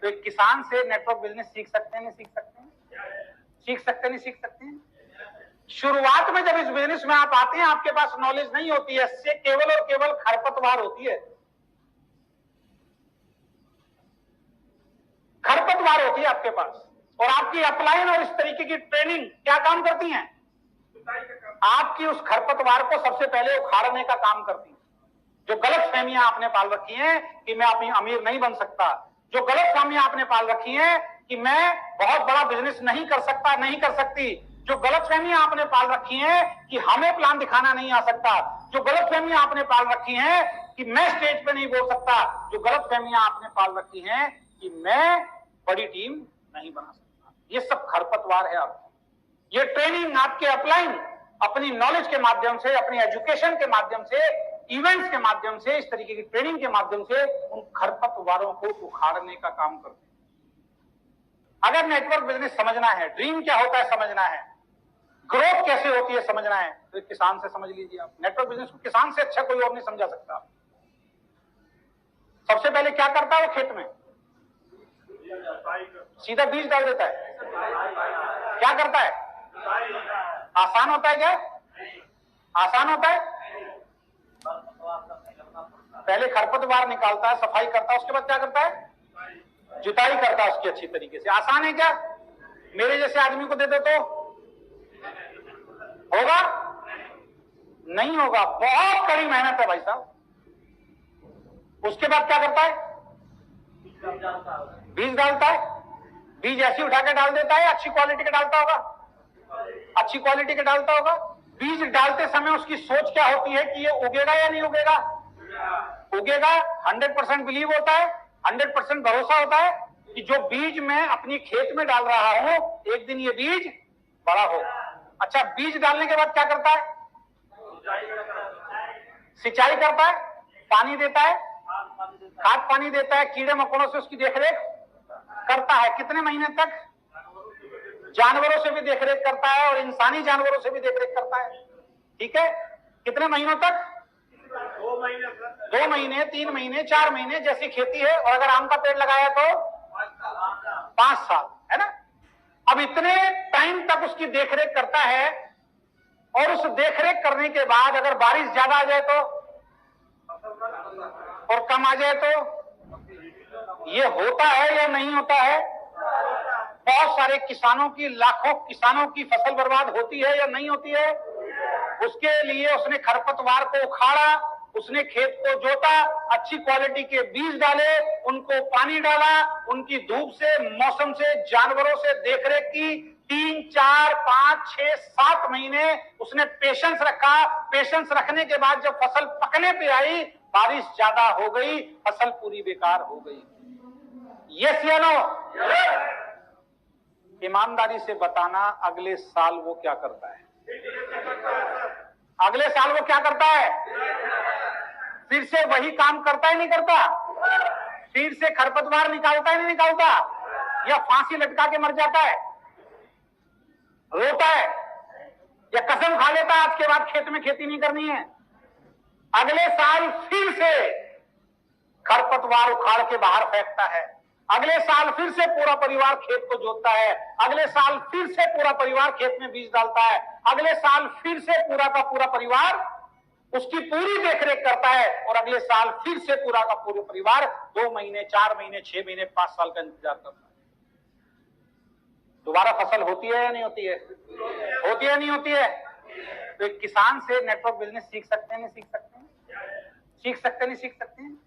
तो एक किसान से नेटवर्क बिजनेस सीख सकते हैं, नहीं सीख सकते हैं? सीख सकते नहीं सीख सकते हैं? शुरुआत में जब इस बिजनेस में आप आते हैं, आपके पास नॉलेज नहीं होती है, इससे केवल और केवल खरपतवार होती है, खरपतवार होती है आपके पास। और आपकी अपलाइन और इस तरीके की ट्रेनिंग क्या काम करती हैं? आपकी उस खरपतवार को सबसे पहले उखाड़ने का काम करती है। जो गलत फहमियां आपने पाल रखी हैं कि मैं अपनी अमीर नहीं बन सकता, जो गलत फहमियां आपने पाल रखी हैं कि मैं बहुत बड़ा बिजनेस नहीं कर सकता, नहीं कर सकती, जो गलत फहमियां आपने पाल रखी हैं कि हमें प्लान दिखाना नहीं आ सकता, जो गलत फहमियां आपने पाल रखी हैं कि मैं स्टेज पे नहीं बोल सकता, जो गलत फहमियां आपने पाल रखी हैं कि मैं बड़ी टीम नहीं बना सकता, ये सब खरपतवार है आपकी। ये ट्रेनिंग आपके अपलाइन अपनी नॉलेज के माध्यम से, अपनी एजुकेशन के माध्यम से, इवेंट्स के माध्यम से, इस तरीके की ट्रेनिंग के माध्यम से उन खरपतवारों को उखाड़ने का काम करते हैं। अगर नेटवर्क बिजनेस समझना है, ड्रीम क्या होता है समझना है, ग्रोथ कैसे होती है समझना है, तो किसान से समझ लीजिए आप। नेटवर्क बिजनेस को किसान से अच्छा कोई और नहीं समझा सकता। सबसे पहले क्या करता है वो खेत में? सीधा बीज डाल देता है। क्या करता है? आसान होता है क्या? आसान होता है? पहले खरपतवार निकालता है, सफाई करता है, उसके बाद क्या करता है? जुताई करता है उसकी अच्छी तरीके से। आसान है क्या? मेरे जैसे आदमी को दे दो तो होगा? नहीं होगा, बहुत कड़ी मेहनत है भाई साहब। उसके बाद क्या करता है? बीज डालता है। बीज ऐसी उठा के डाल देता है, अच्छी क्वालिटी का डालता होगा, अच्छी क्वालिटी का डालता होगा। बीज डालते समय उसकी सोच क्या होती है कि ये उगेगा या नहीं उगेगा? उगेगा। 100% बिलीव होता है, 100% भरोसा होता है कि जो बीज मैं अपनी खेत में डाल रहा हूं, एक दिन ये बीज बड़ा हो। अच्छा, बीज डालने के बाद क्या करता है? सिंचाई करता है, पानी देता है, खाद पानी देता है, कीड़े मकोड़ों से उसकी देखरेख करता है। कितने महीने तक? जानवरों से भी देखरेख करता है और इंसानी जानवरों से भी देखरेख करता है। ठीक है, कितने महीनों तक? 2 महीने, 3 महीने, 4 महीने, जैसी खेती है। और अगर आम का पेड़ लगाया तो 5 साल, है ना? अब इतने टाइम तक उसकी देखरेख करता है और उस देखरेख करने के बाद अगर बारिश ज्यादा आ जाए तो और कम आ जाए तो ये होता है या नहीं होता है? बहुत सारे किसानों की, लाखों किसानों की फसल बर्बाद होती है या नहीं होती है? उसके लिए उसने खरपतवार को उखाड़ा, उसने खेत को जोता, अच्छी क्वालिटी के बीज डाले, उनको पानी डाला, उनकी धूप से, मौसम से, जानवरों से देखरेख की। 3, 4, 5, 6, 7 महीने उसने पेशेंस रखा। पेशेंस रखने के बाद जब फसल पकने पे आई, बारिश ज्यादा हो गई, फसल पूरी बेकार हो गई। यस या नो? ईमानदारी से बताना, अगले साल वो क्या करता है? अगले साल वो क्या करता है? फिर से वही काम करता है नहीं करता? फिर से खरपतवार निकालता है नहीं निकालता? या फांसी लटका के मर जाता है, रोता है, या कसम खा लेता है आज के बाद खेत में खेती नहीं करनी है? अगले साल फिर से खरपतवार उखाड़ के बाहर फेंकता है। अगले साल फिर से पूरा परिवार खेत को जोतता है। अगले साल फिर से पूरा परिवार खेत में बीज डालता है। अगले साल फिर से पूरा का पूरा परिवार उसकी पूरी देखरेख करता है। और अगले साल फिर से पूरा का पूरा परिवार 2 महीने, 4 महीने, 6 महीने, 5 साल का इंतजार करता है। दोबारा फसल होती है या नहीं होती है? होती है नहीं होती है? तो एक किसान से नेटवर्क बिजनेस सीख सकते हैं नहीं सीख सकते हैं? सीख सकते नहीं सीख सकते हैं?